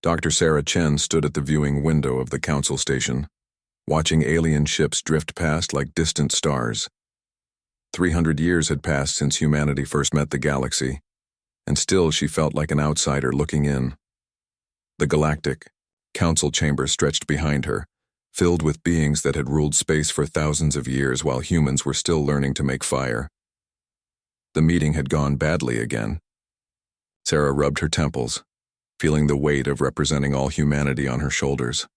Dr. Sarah Chen stood at the viewing window of the council station, watching alien ships drift past like distant stars. 300 years had passed since humanity first met the galaxy, and still she felt like an outsider looking in. The galactic council chamber stretched behind her, filled with beings that had ruled space for thousands of years while humans were still learning to make fire. The meeting had gone badly again. Sarah rubbed her temples, feeling the weight of representing all humanity on her shoulders.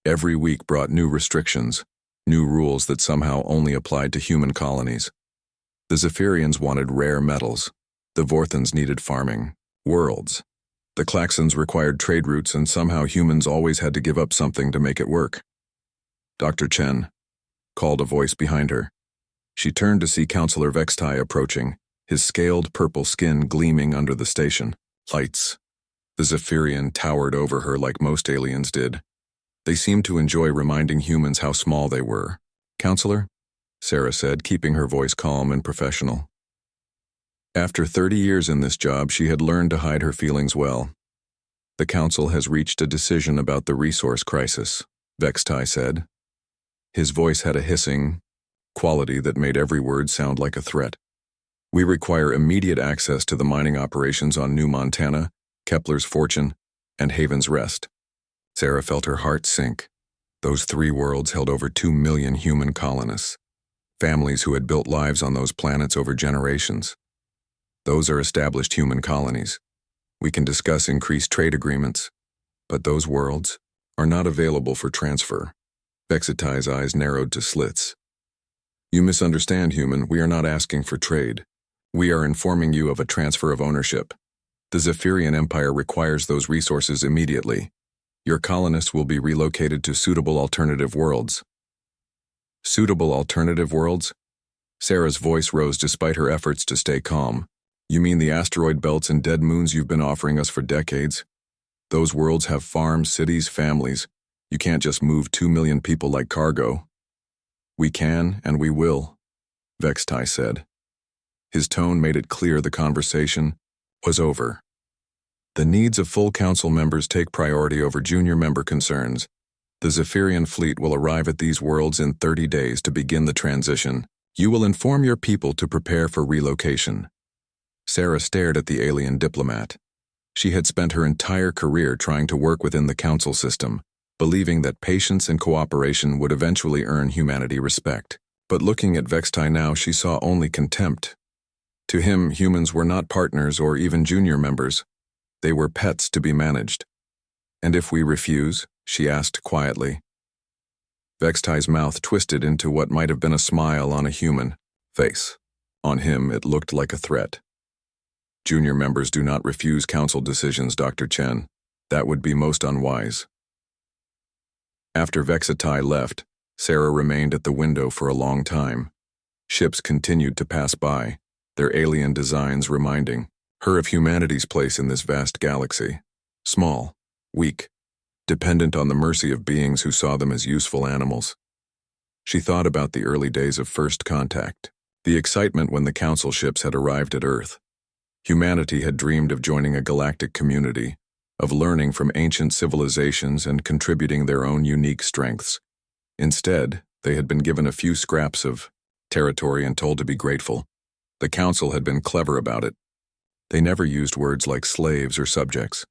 Every week brought new restrictions, new rules that somehow only applied to human colonies. The Zephyrians wanted rare metals. The Vorthans needed farming, worlds. The Klaxons required trade routes, and somehow humans always had to give up something to make it work. Dr. Chen called a voice behind her. She turned to see Counselor Vextai approaching, his scaled purple skin gleaming under the station lights. The Zephyrian towered over her like most aliens did. They seemed to enjoy reminding humans how small they were. "Counselor?" Sarah said, keeping her voice calm and professional. After 30 years in this job, she had learned to hide her feelings well. "The Council has reached a decision about the resource crisis," Vextai said. His voice had a hissing quality that made every word sound like a threat. "We require immediate access to the mining operations on New Montana, Kepler's Fortune, and Haven's Rest." Sarah felt her heart sink. Those 3 worlds held over 2 million human colonists, families who had built lives on those planets over generations. Those are established human colonies. We can discuss increased trade agreements, but those worlds are not available for transfer. Vexitai's eyes narrowed to slits. "You misunderstand, human. We are not asking for trade. We are informing you of a transfer of ownership. The Zephyrian Empire requires those resources immediately. Your colonists will be relocated to suitable alternative worlds." "Suitable alternative worlds?" Sarah's voice rose despite her efforts to stay calm. "You mean the asteroid belts and dead moons you've been offering us for decades? Those worlds have farms, cities, families. You can't just move 2 million people like cargo." "We can, and we will," Vextai said. His tone made it clear the conversation was over. "The needs of full council members take priority over junior member concerns. The Zephyrian fleet will arrive at these worlds in 30 days to begin the transition. You will inform your people to prepare for relocation." Sarah stared at the alien diplomat. She had spent her entire career trying to work within the council system, believing that patience and cooperation would eventually earn humanity respect. But looking at Vextai now, she saw only contempt. To him, humans were not partners or even junior members. They were pets to be managed. "And if we refuse?" she asked quietly. Vextai's mouth twisted into what might have been a smile on a human face. On him, it looked like a threat. "Junior members do not refuse council decisions, Dr. Chen. That would be most unwise." After Vextai left, Sarah remained at the window for a long time. Ships continued to pass by, their alien designs reminding her of humanity's place in this vast galaxy. Small, weak, dependent on the mercy of beings who saw them as useful animals. She thought about the early days of first contact, the excitement when the council ships had arrived at Earth. Humanity had dreamed of joining a galactic community, of learning from ancient civilizations and contributing their own unique strengths. Instead, they had been given a few scraps of territory and told to be grateful. The council had been clever about it. They never used words like slaves or subjects.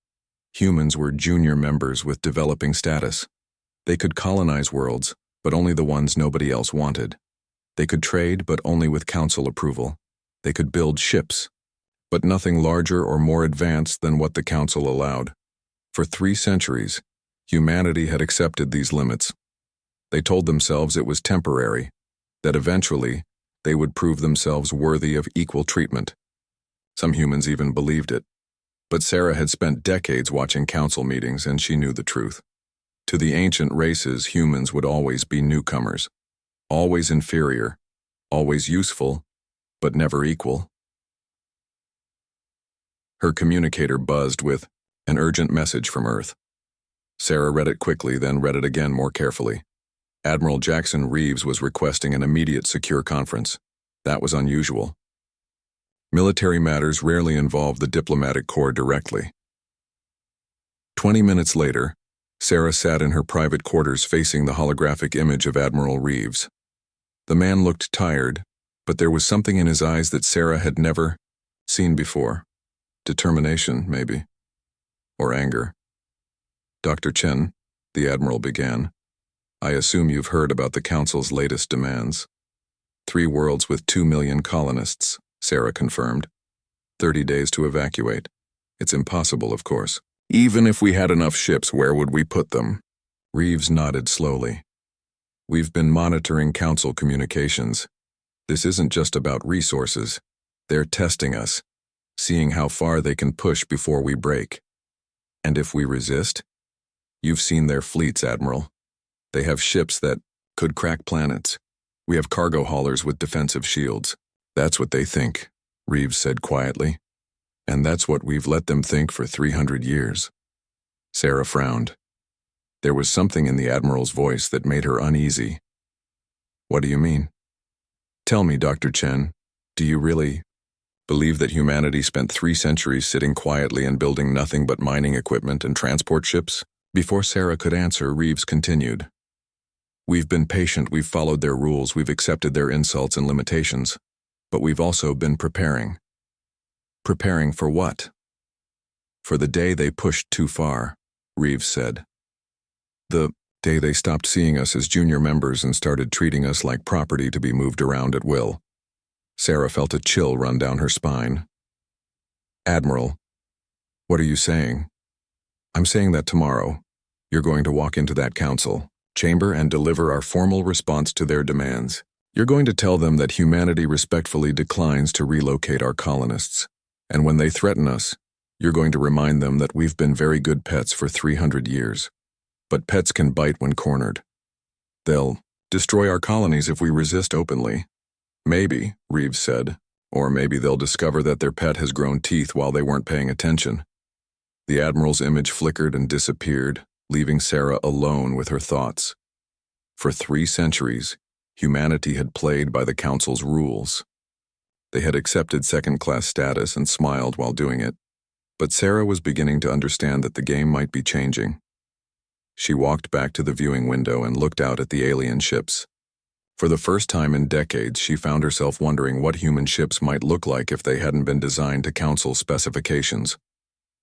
Humans were junior members with developing status. They could colonize worlds, but only the ones nobody else wanted. They could trade, but only with council approval. They could build ships, but nothing larger or more advanced than what the council allowed. For 3 centuries, humanity had accepted these limits. They told themselves it was temporary, that eventually they would prove themselves worthy of equal treatment. Some humans even believed it. But Sarah had spent decades watching council meetings, and she knew the truth. To the ancient races, humans would always be newcomers, always inferior, always useful, but never equal. Her communicator buzzed with an urgent message from Earth. Sarah read it quickly, then read it again more carefully. Admiral Jackson Reeves was requesting an immediate secure conference. That was unusual. Military matters rarely involve the diplomatic corps directly. 20 minutes later, Sarah sat in her private quarters facing the holographic image of Admiral Reeves. The man looked tired, but there was something in his eyes that Sarah had never seen before. Determination, maybe. Or anger. "Dr. Chen," the Admiral began, "I assume you've heard about the Council's latest demands." 3 worlds with 2 million colonists, Sarah confirmed. 30 days to evacuate. It's impossible, of course. "Even if we had enough ships, where would we put them?" Reeves nodded slowly. "We've been monitoring Council communications. This isn't just about resources. They're testing us, seeing how far they can push before we break. And if we resist? You've seen their fleets, Admiral. They have ships that could crack planets. We have cargo haulers with defensive shields. That's what they think," Reeves said quietly. "And that's what we've let them think for 300 years. Sarah frowned. There was something in the Admiral's voice that made her uneasy. "What do you mean? Tell me, Dr. Chen, do you really believe that humanity spent 3 centuries sitting quietly and building nothing but mining equipment and transport ships?" Before Sarah could answer, Reeves continued. "We've been patient, we've followed their rules, we've accepted their insults and limitations. But we've also been preparing. Preparing for what? For the day they pushed too far," Reeves said. "The day they stopped seeing us as junior members and started treating us like property to be moved around at will." Sarah felt a chill run down her spine. "Admiral, what are you saying?" "I'm saying that tomorrow, you're going to walk into that council chamber and deliver our formal response to their demands. You're going to tell them that humanity respectfully declines to relocate our colonists. And when they threaten us, you're going to remind them that we've been very good pets for 300 years. But pets can bite when cornered. They'll destroy our colonies if we resist openly." "Maybe," Reeves said. "Or maybe they'll discover that their pet has grown teeth while they weren't paying attention." The Admiral's image flickered and disappeared, leaving Sarah alone with her thoughts. For 3 centuries, humanity had played by the Council's rules. They had accepted second-class status and smiled while doing it. But Sarah was beginning to understand that the game might be changing. She walked back to the viewing window and looked out at the alien ships. For the first time in decades, she found herself wondering what human ships might look like if they hadn't been designed to Council specifications.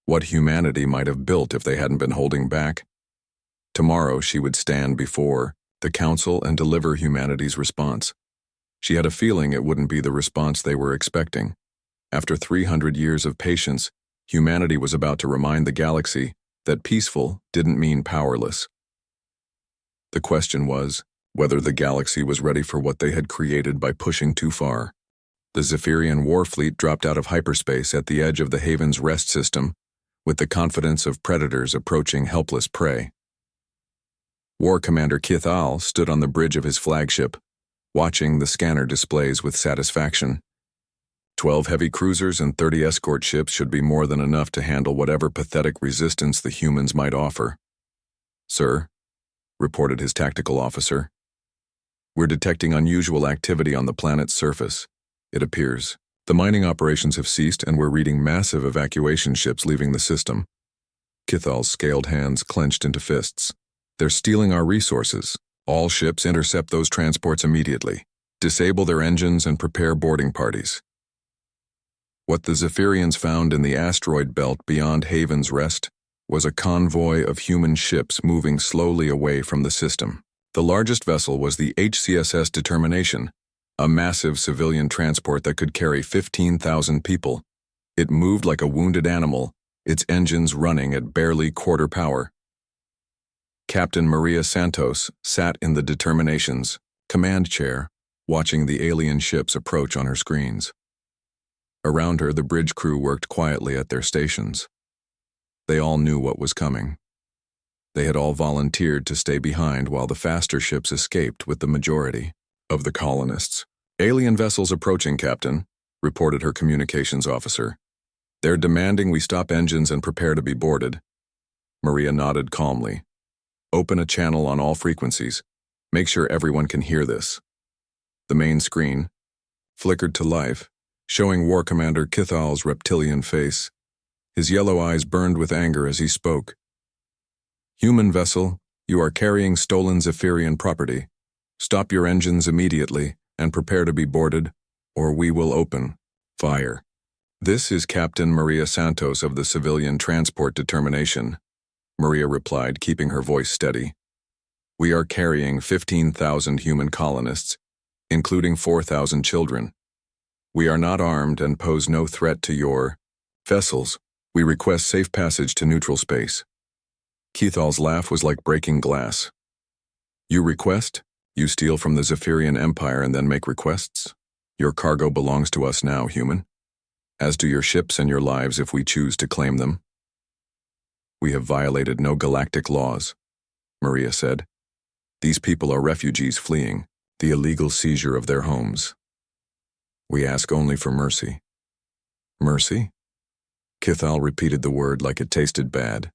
What humanity might have built if they hadn't been holding back. Tomorrow she would stand before the Council and deliver humanity's response. She had a feeling it wouldn't be the response they were expecting. After 300 years of patience, humanity was about to remind the galaxy that peaceful didn't mean powerless. The question was whether the galaxy was ready for what they had created by pushing too far. The Zephyrian war fleet dropped out of hyperspace at the edge of the Haven's rest system, with the confidence of predators approaching helpless prey. War Commander Kithal stood on the bridge of his flagship, watching the scanner displays with satisfaction. 12 heavy cruisers and 30 escort ships should be more than enough to handle whatever pathetic resistance the humans might offer. "Sir," reported his tactical officer, "we're detecting unusual activity on the planet's surface. It appears the mining operations have ceased and we're reading massive evacuation ships leaving the system." Kithal's scaled hands clenched into fists. "They're stealing our resources. All ships intercept those transports immediately. Disable their engines and prepare boarding parties." What the Zephyrians found in the asteroid belt beyond Haven's Rest was a convoy of human ships moving slowly away from the system. The largest vessel was the HCSS Determination, a massive civilian transport that could carry 15,000 people. It moved like a wounded animal, its engines running at barely quarter power. Captain Maria Santos sat in the Determination's command chair, watching the alien ships approach on her screens. Around her, the bridge crew worked quietly at their stations. They all knew what was coming. They had all volunteered to stay behind while the faster ships escaped with the majority of the colonists. "Alien vessels approaching, Captain," reported her communications officer. "They're demanding we stop engines and prepare to be boarded." Maria nodded calmly. "Open a channel on all frequencies. Make sure everyone can hear this." The main screen flickered to life, showing War Commander Kithal's reptilian face. His yellow eyes burned with anger as he spoke. Human vessel, you are carrying stolen Zephyrian property. Stop your engines immediately and prepare to be boarded, or we will open fire. This is Captain Maria Santos of the Civilian Transport Determination, Maria replied, keeping her voice steady. We are carrying 15,000 human colonists, including 4,000 children. We are not armed and pose no threat to your vessels. We request safe passage to neutral space. Keithal's laugh was like breaking glass. You request? You steal from the Zephyrian Empire and then make requests? Your cargo belongs to us now, human. As do your ships and your lives if we choose to claim them. We have violated no galactic laws, Maria said. These people are refugees fleeing the illegal seizure of their homes. We ask only for mercy. Mercy? Keithal repeated the word like it tasted bad.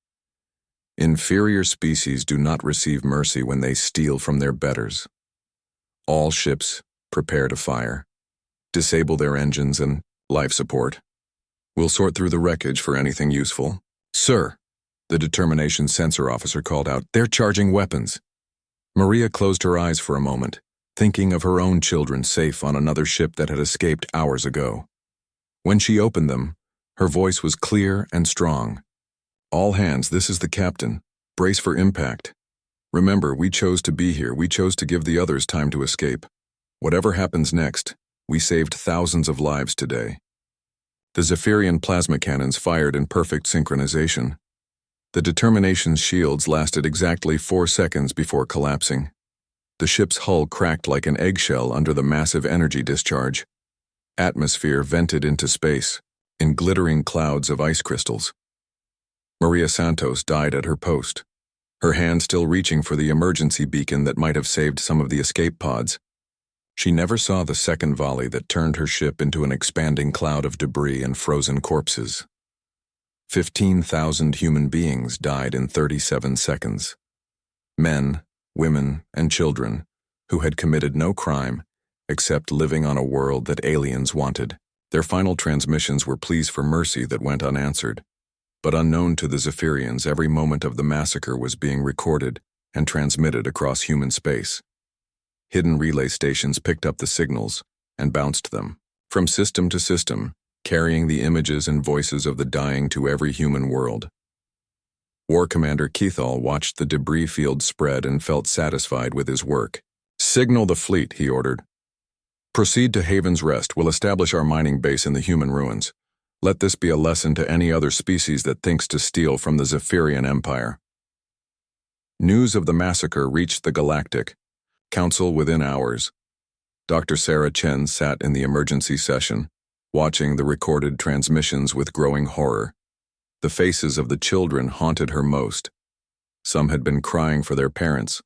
Inferior species do not receive mercy when they steal from their betters. All ships prepare to fire. Disable their engines and life support. We'll sort through the wreckage for anything useful. Sir, the Determination Sensor Officer called out, they're charging weapons. Maria closed her eyes for a moment, thinking of her own children safe on another ship that had escaped hours ago. When she opened them, her voice was clear and strong. All hands, this is the captain. Brace for impact. Remember, we chose to be here. We chose to give the others time to escape. Whatever happens next, we saved thousands of lives today. The Zephyrian plasma cannons fired in perfect synchronization. The Determination's shields lasted exactly 4 seconds before collapsing. The ship's hull cracked like an eggshell under the massive energy discharge. Atmosphere vented into space, in glittering clouds of ice crystals. Maria Santos died at her post, her hand still reaching for the emergency beacon that might have saved some of the escape pods. She never saw the second volley that turned her ship into an expanding cloud of debris and frozen corpses. 15,000 human beings died in 37 seconds. Men, women, and children who had committed no crime except living on a world that aliens wanted. Their final transmissions were pleas for mercy that went unanswered. But unknown to the Zephyrians, every moment of the massacre was being recorded and transmitted across human space. Hidden relay stations picked up the signals and bounced them, from system to system, carrying the images and voices of the dying to every human world. War Commander Keithal watched the debris field spread and felt satisfied with his work. Signal the fleet, he ordered. Proceed to Haven's Rest. We'll establish our mining base in the human ruins. Let this be a lesson to any other species that thinks to steal from the Zephyrian Empire. News of the massacre reached the Galactic Council within hours. Dr. Sarah Chen sat in the emergency session, watching the recorded transmissions with growing horror. The faces of the children haunted her most. Some had been crying for their parents.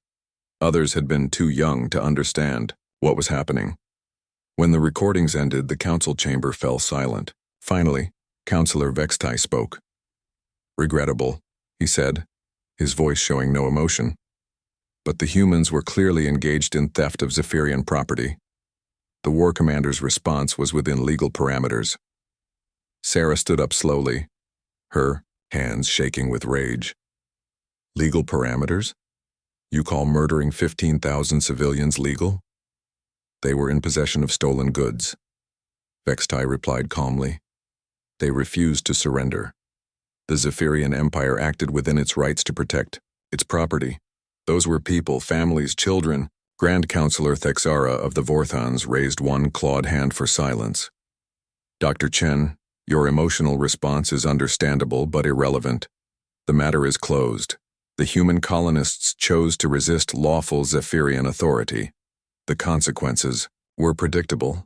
Others had been too young to understand what was happening. When the recordings ended, the council chamber fell silent. Finally, Councillor Vextai spoke. Regrettable, he said, his voice showing no emotion. But the humans were clearly engaged in theft of Zephyrian property. The war commander's response was within legal parameters. Sarah stood up slowly, her hands shaking with rage. Legal parameters? You call murdering 15,000 civilians legal? They were in possession of stolen goods. Vextai replied calmly. They refused to surrender. The Zephyrian Empire acted within its rights to protect its property. Those were people, families, children. Grand Counselor Thexara of the Vorthons raised one clawed hand for silence. Dr. Chen, your emotional response is understandable but irrelevant. The matter is closed. The human colonists chose to resist lawful Zephyrian authority. The consequences were predictable.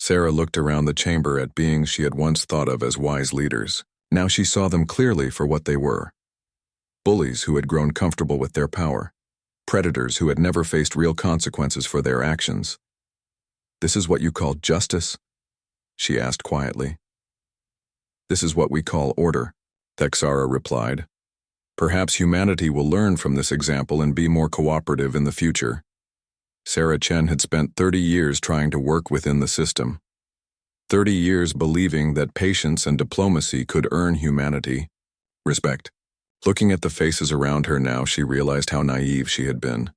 Sarah looked around the chamber at beings she had once thought of as wise leaders. Now she saw them clearly for what they were. Bullies who had grown comfortable with their power. Predators who had never faced real consequences for their actions. This is what you call justice? She asked quietly. This is what we call order, Thexara replied. Perhaps humanity will learn from this example and be more cooperative in the future. Sarah Chen had spent 30 years trying to work within the system. 30 years believing that patience and diplomacy could earn humanity respect. Looking at the faces around her now, she realized how naive she had been.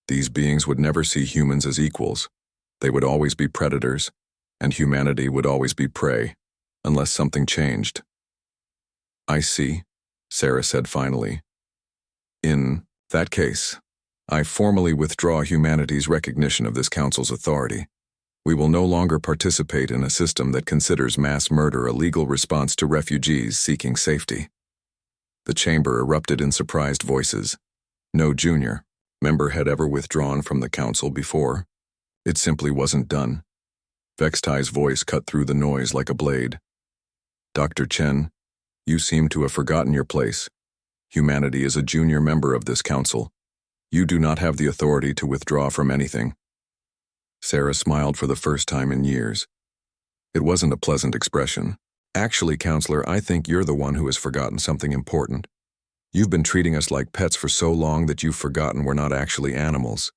These beings would never see humans as equals. They would always be predators, and humanity would always be prey, unless something changed. "I see," Sarah said finally. "In that case, I formally withdraw humanity's recognition of this council's authority. We will no longer participate in a system that considers mass murder a legal response to refugees seeking safety." The chamber erupted in surprised voices. No junior member had ever withdrawn from the council before. It simply wasn't done. Vextai's voice cut through the noise like a blade. "Dr. Chen, you seem to have forgotten your place. Humanity is a junior member of this council. You do not have the authority to withdraw from anything." Sarah smiled for the first time in years. It wasn't a pleasant expression. "Actually, counselor, I think you're the one who has forgotten something important. You've been treating us like pets for so long that you've forgotten we're not actually animals."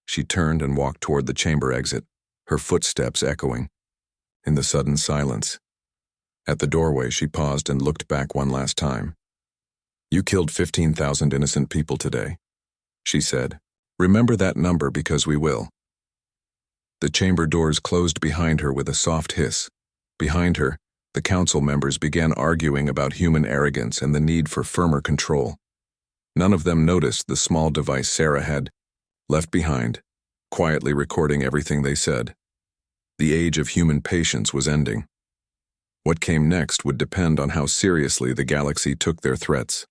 She turned and walked toward the chamber exit, her footsteps echoing in the sudden silence. At the doorway, she paused and looked back one last time. "You killed 15,000 innocent people today," she said. "Remember that number, because we will." The chamber doors closed behind her with a soft hiss. Behind her, the council members began arguing about human arrogance and the need for firmer control. None of them noticed the small device Sarah had left behind, quietly recording everything they said. The age of human patience was ending. What came next would depend on how seriously the galaxy took their threats.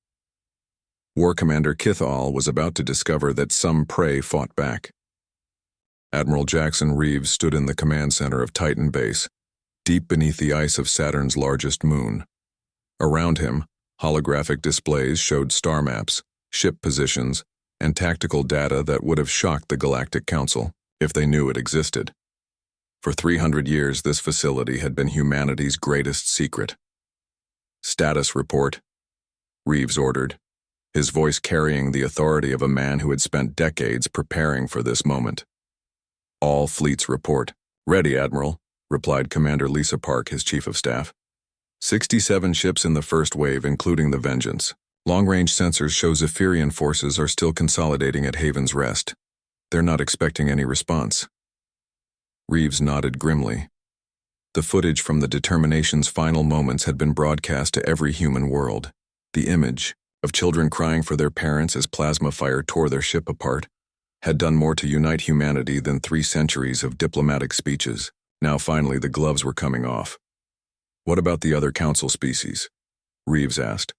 War Commander Kithal was about to discover that some prey fought back. Admiral Jackson Reeves stood in the command center of Titan Base, deep beneath the ice of Saturn's largest moon. Around him, holographic displays showed star maps, ship positions, and tactical data that would have shocked the Galactic Council if they knew it existed. For 300 years, this facility had been humanity's greatest secret. "Status report," Reeves ordered, his voice carrying the authority of a man who had spent decades preparing for this moment. "All fleets report." "Ready, Admiral," replied Commander Lisa Park, his chief of staff. 67 ships in the first wave, including the Vengeance. Long-range sensors show Zephyrian forces are still consolidating at Haven's Rest. They're not expecting any response. Reeves nodded grimly. The footage from the Determination's final moments had been broadcast to every human world. The image of children crying for their parents as plasma fire tore their ship apart had done more to unite humanity than 3 centuries of diplomatic speeches. Now finally the gloves were coming off. "What about the other council species?" Reeves asked.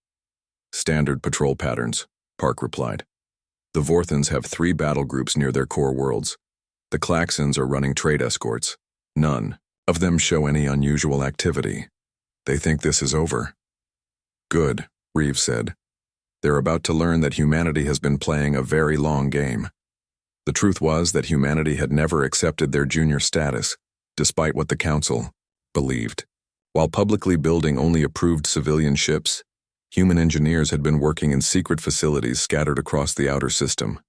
"Standard patrol patterns," Park replied. "The Vorthans have 3 battle groups near their core worlds. The Klaxons are running trade escorts. None of them show any unusual activity. They think this is over." "Good," Reeves said. "They're about to learn that humanity has been playing a very long game." The truth was that humanity had never accepted their junior status, despite what the Council believed. While publicly building only approved civilian ships, human engineers had been working in secret facilities scattered across the outer system.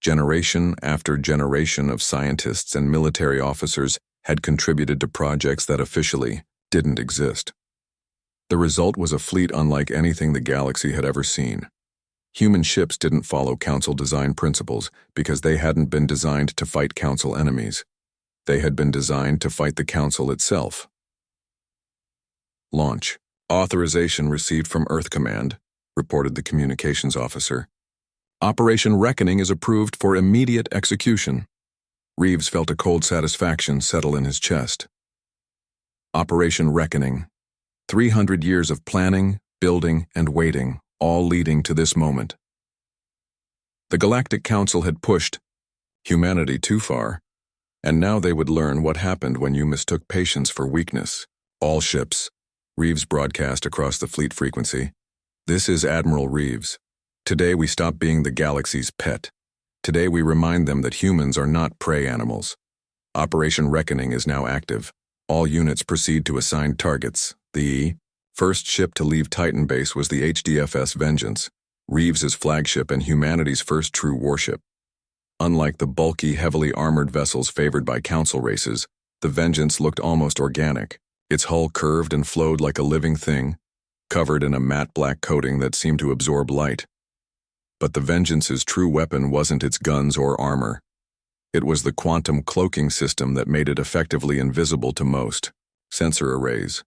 Generation after generation of scientists and military officers had contributed to projects that officially didn't exist. The result was a fleet unlike anything the galaxy had ever seen. Human ships didn't follow Council design principles because they hadn't been designed to fight Council enemies. They had been designed to fight the Council itself. "Launch. Authorization received from Earth Command," reported the communications officer. "Operation Reckoning is approved for immediate execution." Reeves felt a cold satisfaction settle in his chest. Operation Reckoning. 300 years of planning, building, and waiting, all leading to this moment. The Galactic Council had pushed humanity too far, and now they would learn what happened when you mistook patience for weakness. "All ships," Reeves broadcast across the fleet frequency. "This is Admiral Reeves. Today we stop being the galaxy's pet. Today we remind them that humans are not prey animals. Operation Reckoning is now active. All units proceed to assigned targets. The first ship to leave Titan Base was the HDFS Vengeance, Reeves's flagship and humanity's first true warship. Unlike the bulky, heavily armored vessels favored by Council races, the Vengeance looked almost organic. Its hull curved and flowed like a living thing, covered in a matte black coating that seemed to absorb light. But the Vengeance's true weapon wasn't its guns or armor. It was the quantum cloaking system that made it effectively invisible to most. Sensor arrays.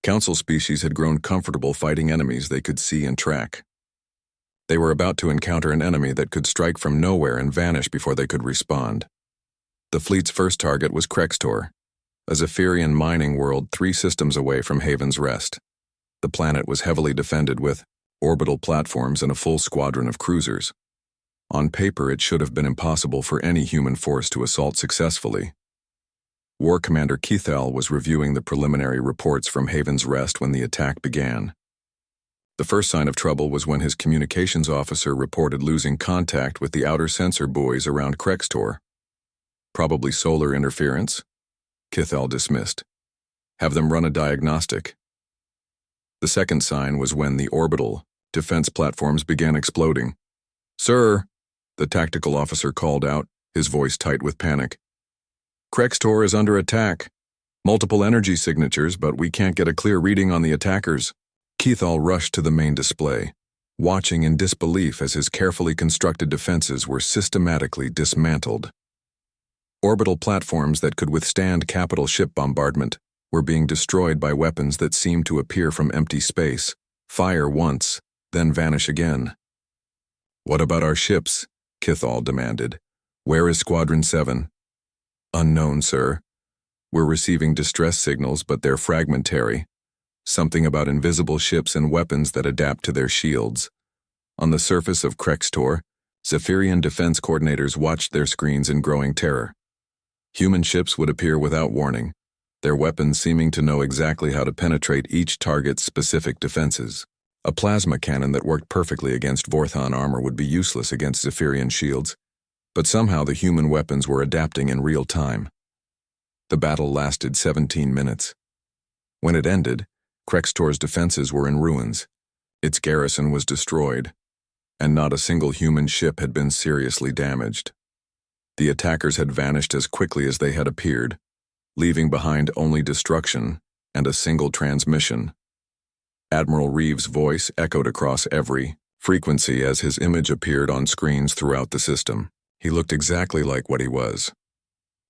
Council species had grown comfortable fighting enemies they could see and track. They were about to encounter an enemy that could strike from nowhere and vanish before they could respond. The fleet's first target was Krextor, a Zephyrian mining world 3 systems away from Haven's Rest. The planet was heavily defended with orbital platforms and a full squadron of cruisers. On paper, it should have been impossible for any human force to assault successfully. War Commander Keithal was reviewing the preliminary reports from Haven's Rest when the attack began. The first sign of trouble was when his communications officer reported losing contact with the outer sensor buoys around Krextor. Probably solar interference? Keithal dismissed. Have them run a diagnostic. The second sign was when the orbital defense platforms began exploding. "Sir," the tactical officer called out, his voice tight with panic. "Krextor is under attack. Multiple energy signatures, but we can't get a clear reading on the attackers." Keithal rushed to the main display, watching in disbelief as his carefully constructed defenses were systematically dismantled. Orbital platforms that could withstand capital ship bombardment were being destroyed by weapons that seemed to appear from empty space, fire once, then vanish again. "What about our ships?" Keithal demanded. "Where is Squadron 7? "Unknown, sir. We're receiving distress signals, but they're fragmentary. Something about invisible ships and weapons that adapt to their shields." On the surface of Krextor, Zephyrian defense coordinators watched their screens in growing terror. Human ships would appear without warning, their weapons seeming to know exactly how to penetrate each target's specific defenses. A plasma cannon that worked perfectly against Vorthon armor would be useless against Zephyrian shields, but somehow the human weapons were adapting in real time. The battle lasted 17 minutes. When it ended, Krextor's defenses were in ruins. Its garrison was destroyed, and not a single human ship had been seriously damaged. The attackers had vanished as quickly as they had appeared, leaving behind only destruction and a single transmission. Admiral Reeves' voice echoed across every frequency as his image appeared on screens throughout the system. He looked exactly like what he was,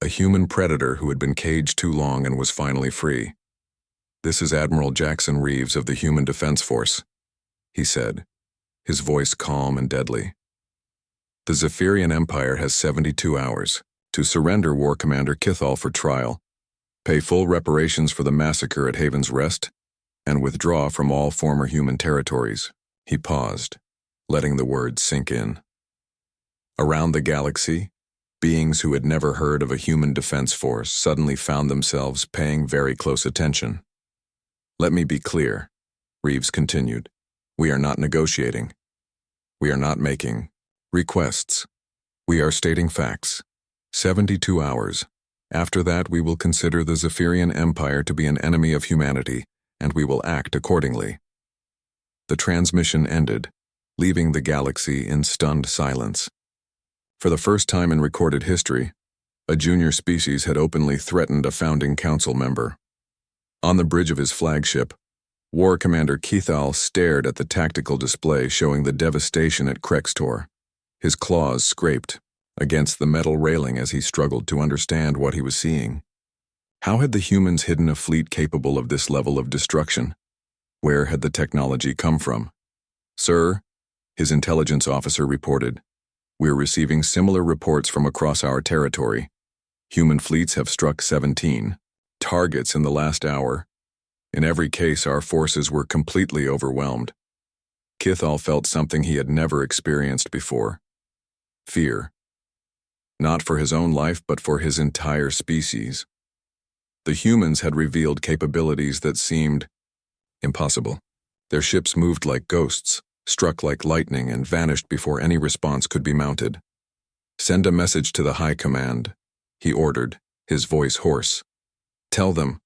a human predator who had been caged too long and was finally free. "This is Admiral Jackson Reeves of the Human Defense Force," he said, his voice calm and deadly. "The Zephyrian Empire has 72 hours to surrender War Commander Keithal for trial, pay full reparations for the massacre at Haven's Rest, and withdraw from all former human territories." He paused, letting the words sink in. Around the galaxy, beings who had never heard of a human defense force suddenly found themselves paying very close attention. "Let me be clear," Reeves continued. "We are not negotiating. We are not making requests. We are stating facts. 72 hours. After that, we will consider the Zephyrian Empire to be an enemy of humanity, and we will act accordingly." The transmission ended, leaving the galaxy in stunned silence. For the first time in recorded history, a junior species had openly threatened a founding council member. On the bridge of his flagship, War Commander Keithal stared at the tactical display showing the devastation at Krextor. His claws scraped against the metal railing as he struggled to understand what he was seeing. How had the humans hidden a fleet capable of this level of destruction? Where had the technology come from? "Sir," his intelligence officer reported, "we're receiving similar reports from across our territory. Human fleets have struck 17 targets in the last hour. In every case, our forces were completely overwhelmed." Keithal felt something he had never experienced before. Fear. Not for his own life, but for his entire species. The humans had revealed capabilities that seemed impossible. Their ships moved like ghosts, struck like lightning, and vanished before any response could be mounted. "Send a message to the High Command," he ordered, his voice hoarse. Tell them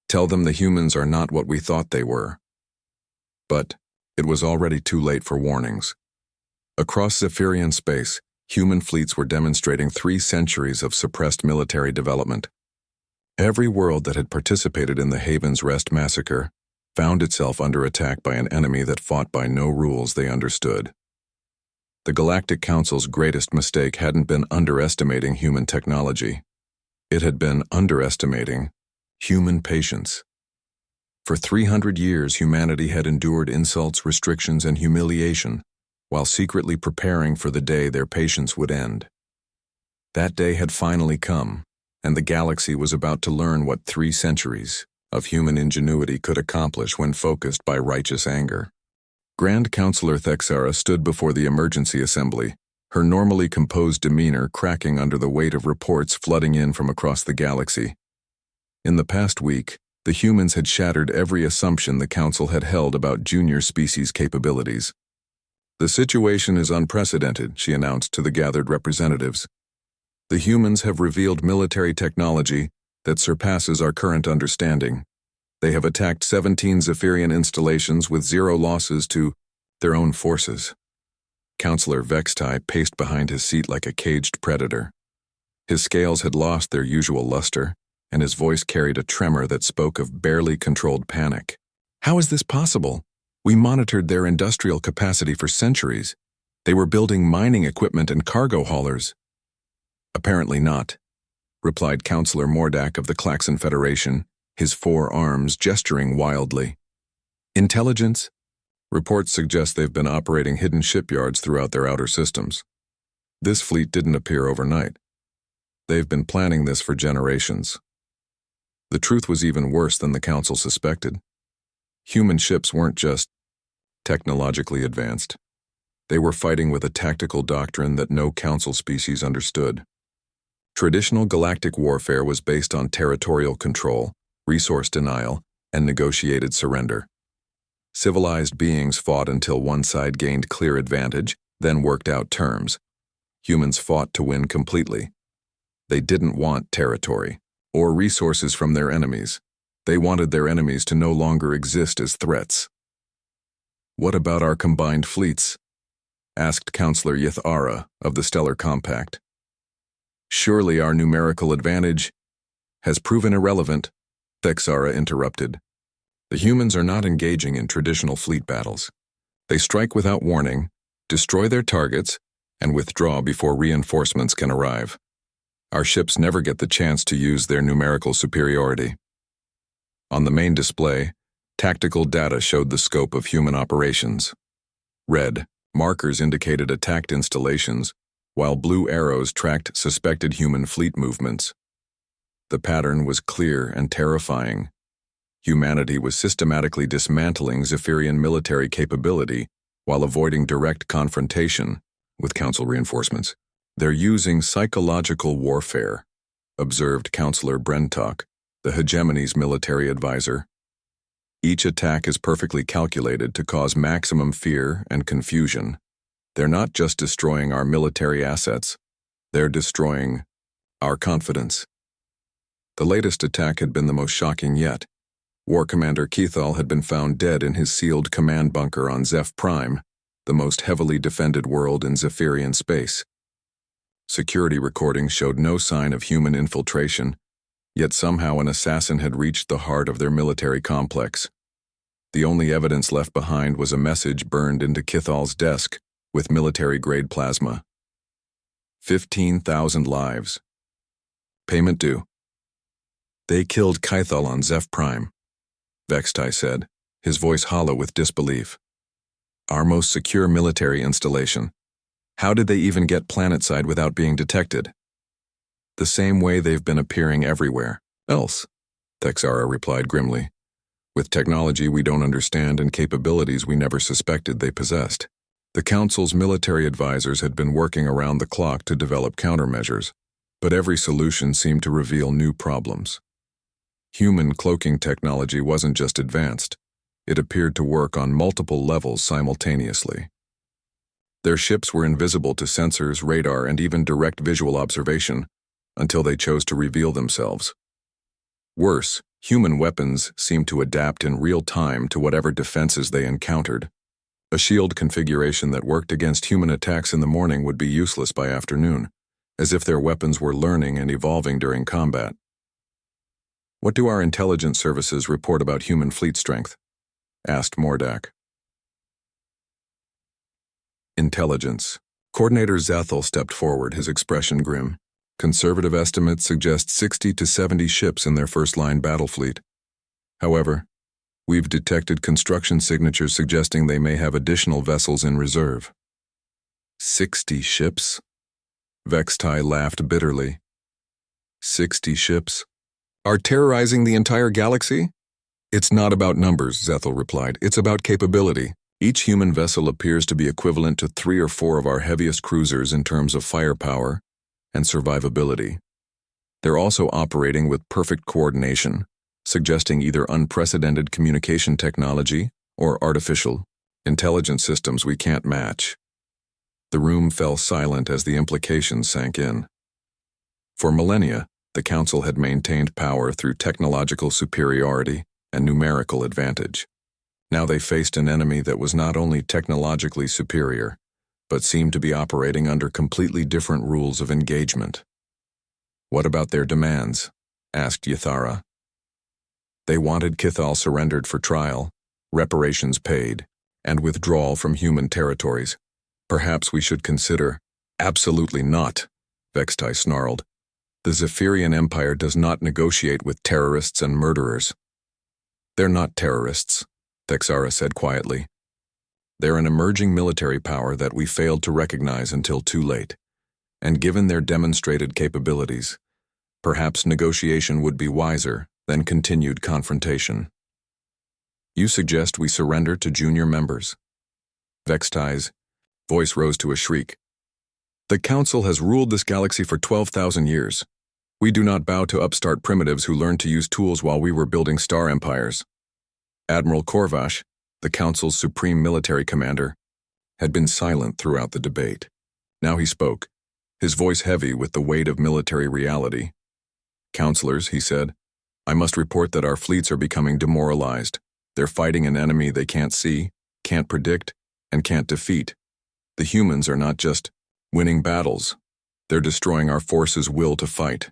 the humans are not what we thought they were." But it was already too late for warnings. Across Zephyrian space, human fleets were demonstrating 3 centuries of suppressed military development. Every world that had participated in the Haven's Rest massacre found itself under attack by an enemy that fought by no rules they understood. The Galactic Council's greatest mistake hadn't been underestimating human technology. It had been underestimating human patience. For 300 years, humanity had endured insults, restrictions, and humiliation, while secretly preparing for the day their patience would end. That day had finally come, and the galaxy was about to learn what 3 centuries of human ingenuity could accomplish when focused by righteous anger. Grand Counselor Thexara stood before the emergency assembly, her normally composed demeanor cracking under the weight of reports flooding in from across the galaxy. In the past week, the humans had shattered every assumption the Council had held about junior species capabilities. "The situation is unprecedented," she announced to the gathered representatives. "The humans have revealed military technology that surpasses our current understanding. They have attacked 17 Zephyrian installations with 0 losses to their own forces." Counselor Vextai paced behind his seat like a caged predator. His scales had lost their usual luster, and his voice carried a tremor that spoke of barely controlled panic. "How is this possible? We monitored their industrial capacity for centuries. They were building mining equipment and cargo haulers." "Apparently not," replied Counselor Mordak of the Klaxon Federation, his 4 arms gesturing wildly. "Intelligence? Reports suggest they've been operating hidden shipyards throughout their outer systems. This fleet didn't appear overnight. They've been planning this for generations." The truth was even worse than the Council suspected. Human ships weren't just technologically advanced. They were fighting with a tactical doctrine that no Council species understood. Traditional galactic warfare was based on territorial control, resource denial, and negotiated surrender. Civilized beings fought until one side gained clear advantage, then worked out terms. Humans fought to win completely. They didn't want territory or resources from their enemies. They wanted their enemies to no longer exist as threats. "What about our combined fleets?" asked Counselor Yithara of the Stellar Compact. "Surely our numerical advantage has proven irrelevant," Thexara interrupted. "The humans are not engaging in traditional fleet battles. They strike without warning, destroy their targets, and withdraw before reinforcements can arrive. Our ships never get the chance to use their numerical superiority." On the main display, tactical data showed the scope of human operations. Red markers indicated attacked installations, while blue arrows tracked suspected human fleet movements. The pattern was clear and terrifying. Humanity was systematically dismantling Zephyrian military capability while avoiding direct confrontation with Council reinforcements. "They're using psychological warfare," observed Counselor Brentok, the hegemony's military advisor. "Each attack is perfectly calculated to cause maximum fear and confusion. They're not just destroying our military assets, they're destroying our confidence." The latest attack had been the most shocking yet. War Commander Kethal had been found dead in his sealed command bunker on Zeph Prime, the most heavily defended world in Zephyrian space. Security recordings showed no sign of human infiltration, yet somehow an assassin had reached the heart of their military complex. The only evidence left behind was a message burned into Kethal's desk with military-grade plasma. 15,000 lives. Payment due. "They killed Kethal on Zeph Prime," Vextai said, his voice hollow with disbelief. "Our most secure military installation. How did they even get planetside without being detected?" "The same way they've been appearing everywhere else," Thexara replied grimly. "With technology we don't understand and capabilities we never suspected they possessed." The Council's military advisors had been working around the clock to develop countermeasures, but every solution seemed to reveal new problems. Human cloaking technology wasn't just advanced, it appeared to work on multiple levels simultaneously. Their ships were invisible to sensors, radar, and even direct visual observation, until they chose to reveal themselves. Worse, human weapons seemed to adapt in real time to whatever defenses they encountered. A shield configuration that worked against human attacks in the morning would be useless by afternoon, as if their weapons were learning and evolving during combat. "What do our intelligence services report about human fleet strength?" asked Mordak. Intelligence. Coordinator Zethel stepped forward, his expression grim. Conservative estimates suggest 60 to 70 ships in their first-line battle fleet. However, we've detected construction signatures suggesting they may have additional vessels in reserve. 60 ships? Vextai laughed bitterly. 60 ships? Are terrorizing the entire galaxy? It's not about numbers, Zethel replied. It's about capability. Each human vessel appears to be equivalent to 3 or 4 of our heaviest cruisers in terms of firepower and survivability. They're also operating with perfect coordination, suggesting either unprecedented communication technology or artificial intelligence systems we can't match. The room fell silent as the implications sank in. For millennia, the Council had maintained power through technological superiority and numerical advantage. Now they faced an enemy that was not only technologically superior, but seemed to be operating under completely different rules of engagement. What about their demands? Asked Yathara. They wanted Kithal surrendered for trial, reparations paid, and withdrawal from human territories. Perhaps we should consider— Absolutely not, Vextai snarled. The Zephyrian Empire does not negotiate with terrorists and murderers. They're not terrorists, Thexara said quietly. They're an emerging military power that we failed to recognize until too late. And given their demonstrated capabilities, perhaps negotiation would be wiser than continued confrontation. You suggest we surrender to junior members? Vextai's voice rose to a shriek. The Council has ruled this galaxy for 12,000 years. We do not bow to upstart primitives who learned to use tools while we were building star empires. Admiral Korvash, the Council's supreme military commander, had been silent throughout the debate. Now he spoke, his voice heavy with the weight of military reality. Counselors, he said, I must report that our fleets are becoming demoralized. They're fighting an enemy they can't see, can't predict, and can't defeat. The humans are not just winning battles. They're destroying our forces' will to fight.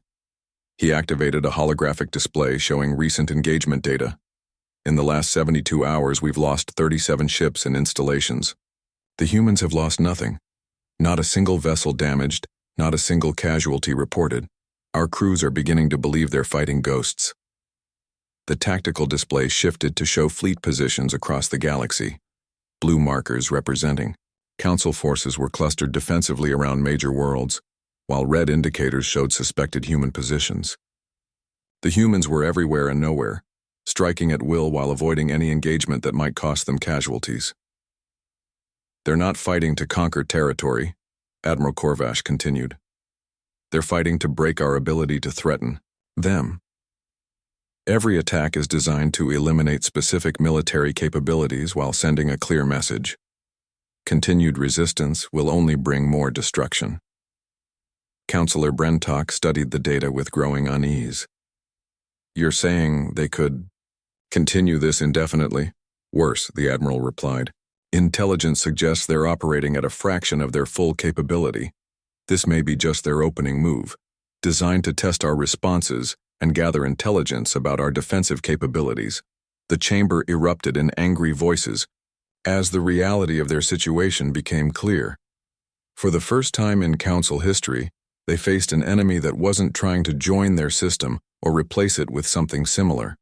He activated a holographic display showing recent engagement data. In the last 72 hours, we've lost 37 ships and installations. The humans have lost nothing. Not a single vessel damaged, not a single casualty reported. Our crews are beginning to believe they're fighting ghosts. The tactical display shifted to show fleet positions across the galaxy. Blue markers representing Council forces were clustered defensively around major worlds, while red indicators showed suspected human positions. The humans were everywhere and nowhere, striking at will while avoiding any engagement that might cost them casualties. They're not fighting to conquer territory, Admiral Korvash continued. They're fighting to break our ability to threaten them. Every attack is designed to eliminate specific military capabilities while sending a clear message. Continued resistance will only bring more destruction. Counselor Brentok studied the data with growing unease. You're saying they could continue this indefinitely? Worse, the Admiral replied. Intelligence suggests they're operating at a fraction of their full capability. This may be just their opening move, designed to test our responses and gather intelligence about our defensive capabilities. The chamber erupted in angry voices as the reality of their situation became clear. For the first time in Council history, they faced an enemy that wasn't trying to join their system or replace it with something similar.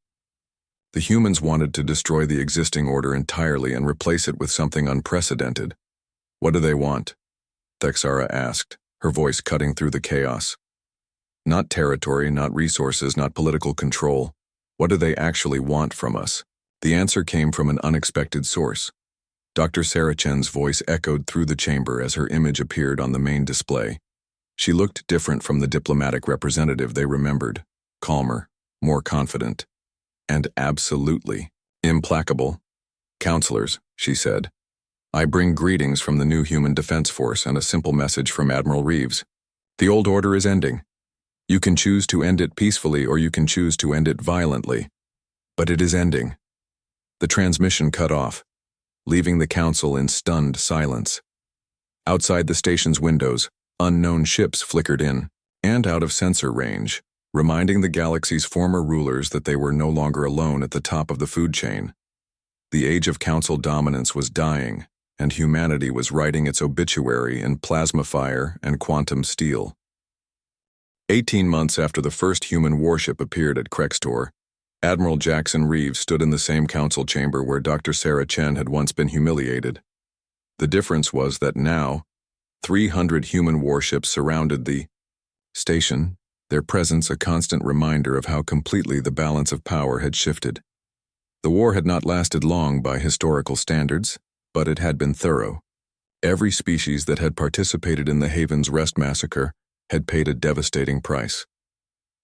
The humans wanted to destroy the existing order entirely and replace it with something unprecedented. What do they want? Thexara asked, her voice cutting through the chaos. Not territory, not resources, not political control. What do they actually want from us? The answer came from an unexpected source. Dr. Sarachen's voice echoed through the chamber as her image appeared on the main display. She looked different from the diplomatic representative they remembered, calmer, more confident, and absolutely implacable. Counselors, she said, I bring greetings from the new Human Defense Force and a simple message from Admiral Reeves. The old order is ending. You can choose to end it peacefully or you can choose to end it violently. But it is ending. The transmission cut off, leaving the Council in stunned silence. Outside the station's windows, unknown ships flickered in and out of sensor range, reminding the galaxy's former rulers that they were no longer alone at the top of the food chain. The age of council dominance was dying, and humanity was writing its obituary in plasma fire and quantum steel. 18 months after the first human warship appeared at Krextor, Admiral Jackson Reeves stood in the same council chamber where Dr. Sarah Chen had once been humiliated. The difference was that now, 300 human warships surrounded the station, their presence a constant reminder of how completely the balance of power had shifted. The war had not lasted long by historical standards, but it had been thorough. Every species that had participated in the Haven's Rest massacre had paid a devastating price.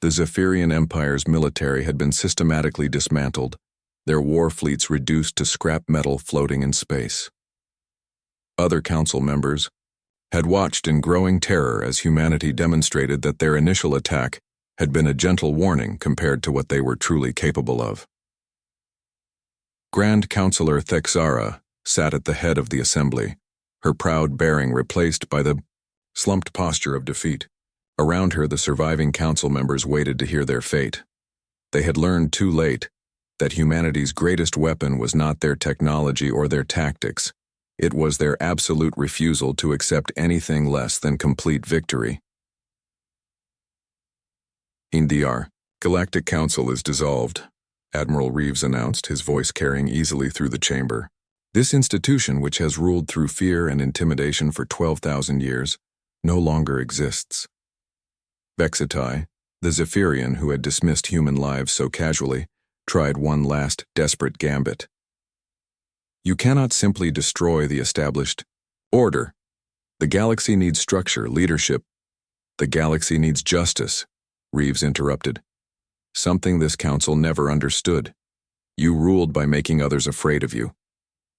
The Zephyrian Empire's military had been systematically dismantled, their war fleets reduced to scrap metal floating in space. Other council members had watched in growing terror as humanity demonstrated that their initial attack had been a gentle warning compared to what they were truly capable of. Grand Counselor Thexara sat at the head of the assembly, her proud bearing replaced by the slumped posture of defeat. Around her, the surviving council members waited to hear their fate. They had learned too late that humanity's greatest weapon was not their technology or their tactics. It was their absolute refusal to accept anything less than complete victory. Indr, Galactic Council is dissolved, Admiral Reeves announced, his voice carrying easily through the chamber. This institution, which has ruled through fear and intimidation for 12,000 years, no longer exists. Vexitai, the Zephyrian who had dismissed human lives so casually, tried one last desperate gambit. You cannot simply destroy the established order. The galaxy needs structure, leadership. The galaxy needs justice, Reeves interrupted. Something this council never understood. You ruled by making others afraid of you.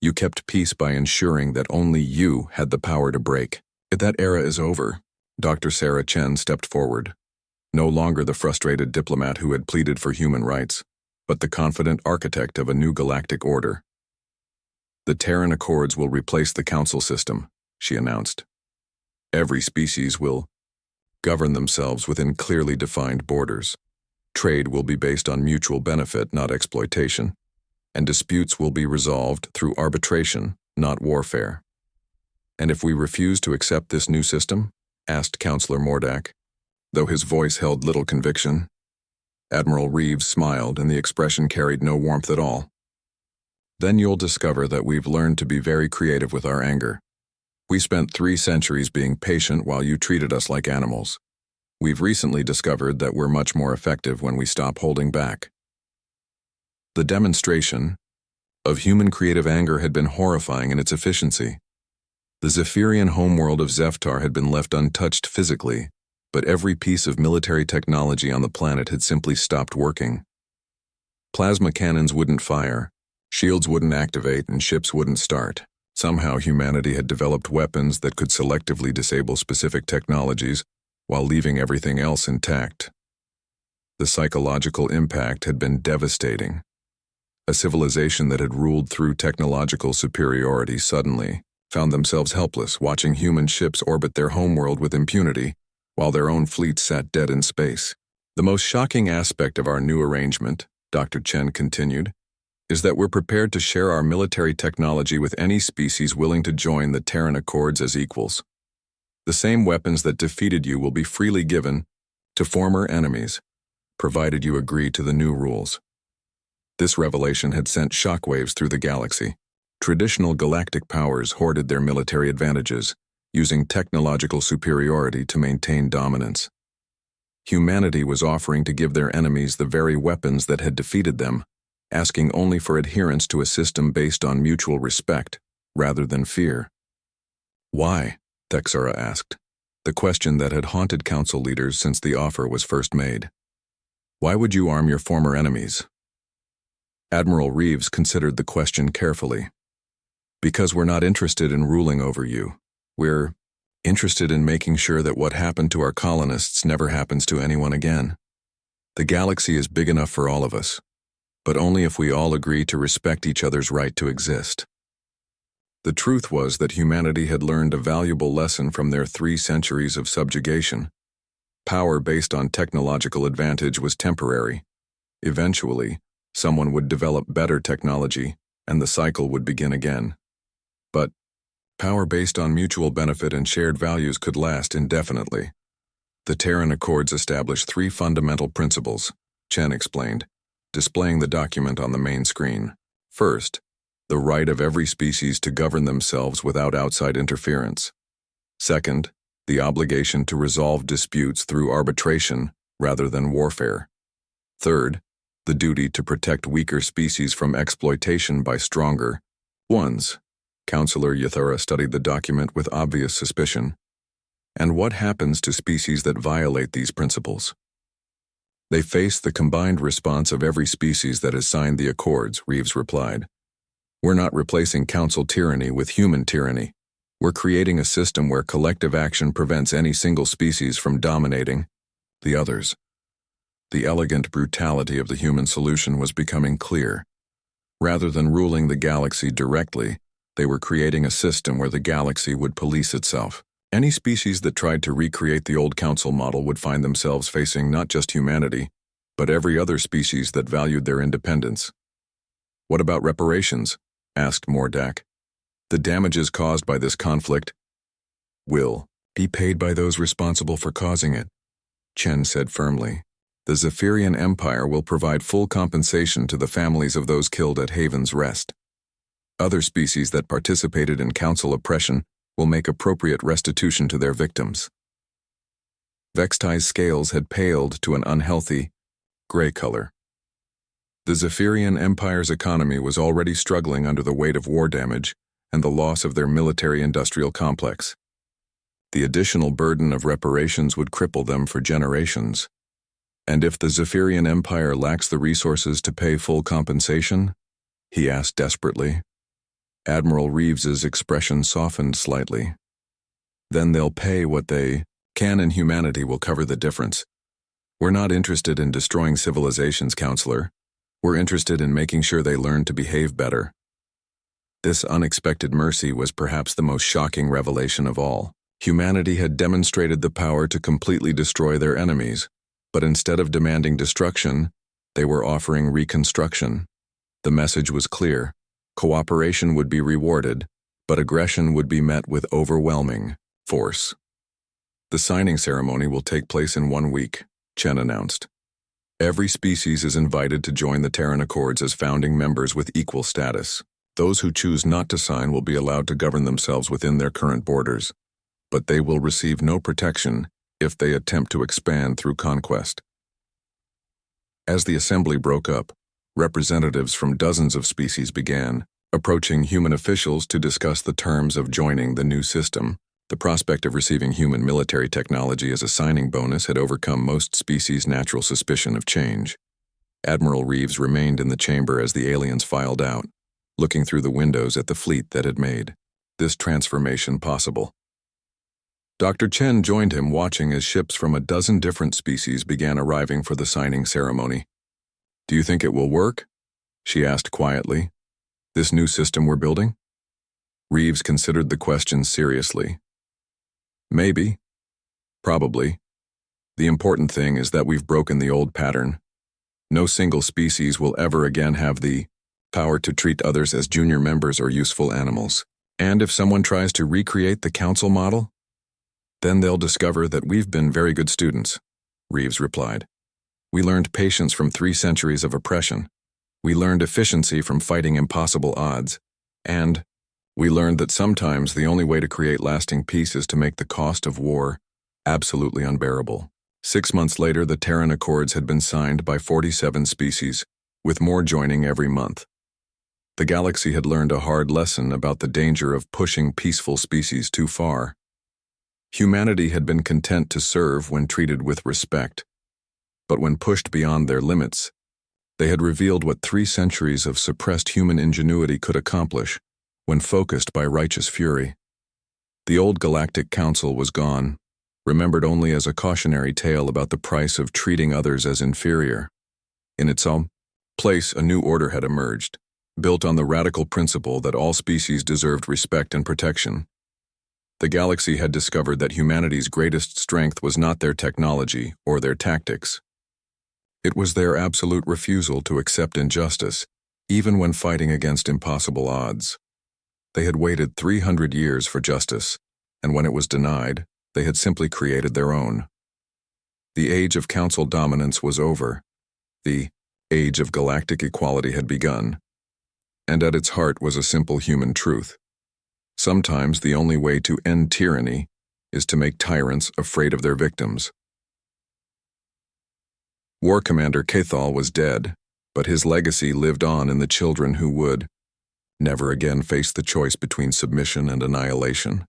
You kept peace by ensuring that only you had the power to break. That era is over. Dr. Sarah Chen stepped forward, no longer the frustrated diplomat who had pleaded for human rights, but the confident architect of a new galactic order. The Terran Accords will replace the council system, she announced. Every species will govern themselves within clearly defined borders. Trade will be based on mutual benefit, not exploitation, and disputes will be resolved through arbitration, not warfare. And if we refuse to accept this new system? Asked Counselor Mordak, though his voice held little conviction. Admiral Reeves smiled, and the expression carried no warmth at all. Then you'll discover that we've learned to be very creative with our anger. We spent 3 centuries being patient while you treated us like animals. We've recently discovered that we're much more effective when we stop holding back. The demonstration of human creative anger had been horrifying in its efficiency. The Zephyrian homeworld of Zeftar had been left untouched physically, but every piece of military technology on the planet had simply stopped working. Plasma cannons wouldn't fire, shields wouldn't activate, and ships wouldn't start. Somehow humanity had developed weapons that could selectively disable specific technologies while leaving everything else intact. The psychological impact had been devastating. A civilization that had ruled through technological superiority suddenly found themselves helpless, watching human ships orbit their homeworld with impunity, while their own fleet sat dead in space. The most shocking aspect of our new arrangement, Dr. Chen continued, is that we're prepared to share our military technology with any species willing to join the Terran Accords as equals. The same weapons that defeated you will be freely given to former enemies, provided you agree to the new rules. This revelation had sent shockwaves through the galaxy. Traditional galactic powers hoarded their military advantages, using technological superiority to maintain dominance. Humanity was offering to give their enemies the very weapons that had defeated them, asking only for adherence to a system based on mutual respect, rather than fear. Why? Thexara asked, the question that had haunted council leaders since the offer was first made. Why would you arm your former enemies? Admiral Reeves considered the question carefully. Because we're not interested in ruling over you. We're interested in making sure that what happened to our colonists never happens to anyone again. The galaxy is big enough for all of us, but only if we all agree to respect each other's right to exist. The truth was that humanity had learned a valuable lesson from their 3 centuries of subjugation. Power based on technological advantage was temporary. Eventually, someone would develop better technology, and the cycle would begin again. But power based on mutual benefit and shared values could last indefinitely. The Terran Accords established 3 fundamental principles, Chen explained, displaying the document on the main screen. First, the right of every species to govern themselves without outside interference. Second, the obligation to resolve disputes through arbitration rather than warfare. Third, the duty to protect weaker species from exploitation by stronger ones. Counselor Yathura studied the document with obvious suspicion. And what happens to species that violate these principles? They face the combined response of every species that has signed the Accords, Reeves replied. We're not replacing council tyranny with human tyranny. We're creating a system where collective action prevents any single species from dominating the others. The elegant brutality of the human solution was becoming clear. Rather than ruling the galaxy directly, they were creating a system where the galaxy would police itself. Any species that tried to recreate the old council model would find themselves facing not just humanity, but every other species that valued their independence. What about reparations? Asked Mordak. The damages caused by this conflict will be paid by those responsible for causing it, Chen said firmly. The Zephyrian Empire will provide full compensation to the families of those killed at Haven's Rest. Other species that participated in council oppression will make appropriate restitution to their victims. Vextai's scales had paled to an unhealthy gray color. The Zephyrian Empire's economy was already struggling under the weight of war damage and the loss of their military-industrial complex. The additional burden of reparations would cripple them for generations. And if the Zephyrian Empire lacks the resources to pay full compensation? He asked desperately. Admiral Reeves's expression softened slightly. Then they'll pay what they can, and humanity will cover the difference. We're not interested in destroying civilizations, Counselor. We're interested in making sure they learn to behave better. This unexpected mercy was perhaps the most shocking revelation of all. Humanity had demonstrated the power to completely destroy their enemies, but instead of demanding destruction, they were offering reconstruction. The message was clear. Cooperation would be rewarded, but aggression would be met with overwhelming force. The signing ceremony will take place in 1 week, Chen announced. Every species is invited to join the Terran Accords as founding members with equal status. Those who choose not to sign will be allowed to govern themselves within their current borders, but they will receive no protection if they attempt to expand through conquest. As the assembly broke up, representatives from dozens of species began approaching human officials to discuss the terms of joining the new system. The prospect of receiving human military technology as a signing bonus had overcome most species' natural suspicion of change. Admiral Reeves remained in the chamber as the aliens filed out, looking through the windows at the fleet that had made this transformation possible. Dr. Chen joined him, watching as ships from a dozen different species began arriving for the signing ceremony. Do you think it will work? She asked quietly. This new system we're building? Reeves considered the question seriously. Maybe. Probably. The important thing is that we've broken the old pattern. No single species will ever again have the power to treat others as junior members or useful animals. And if someone tries to recreate the council model, then they'll discover that we've been very good students, Reeves replied. We learned patience from 3 centuries of oppression. We learned efficiency from fighting impossible odds. And we learned that sometimes the only way to create lasting peace is to make the cost of war absolutely unbearable. 6 months later, the Terran Accords had been signed by 47 species, with more joining every month. The galaxy had learned a hard lesson about the danger of pushing peaceful species too far. Humanity had been content to serve when treated with respect, but when pushed beyond their limits, they had revealed what 3 centuries of suppressed human ingenuity could accomplish when focused by righteous fury. The old Galactic Council was gone, remembered only as a cautionary tale about the price of treating others as inferior. In its own place, a new order had emerged, built on the radical principle that all species deserved respect and protection. The galaxy had discovered that humanity's greatest strength was not their technology or their tactics. It was their absolute refusal to accept injustice even when fighting against impossible odds. They had waited 300 years for justice, and when it was denied, they had simply created their own. The age of council dominance was over. The age of galactic equality had begun, and at its heart was a simple human truth. Sometimes the only way to end tyranny is to make tyrants afraid of their victims. War Commander Cathal was dead, but his legacy lived on in the children who would never again face the choice between submission and annihilation.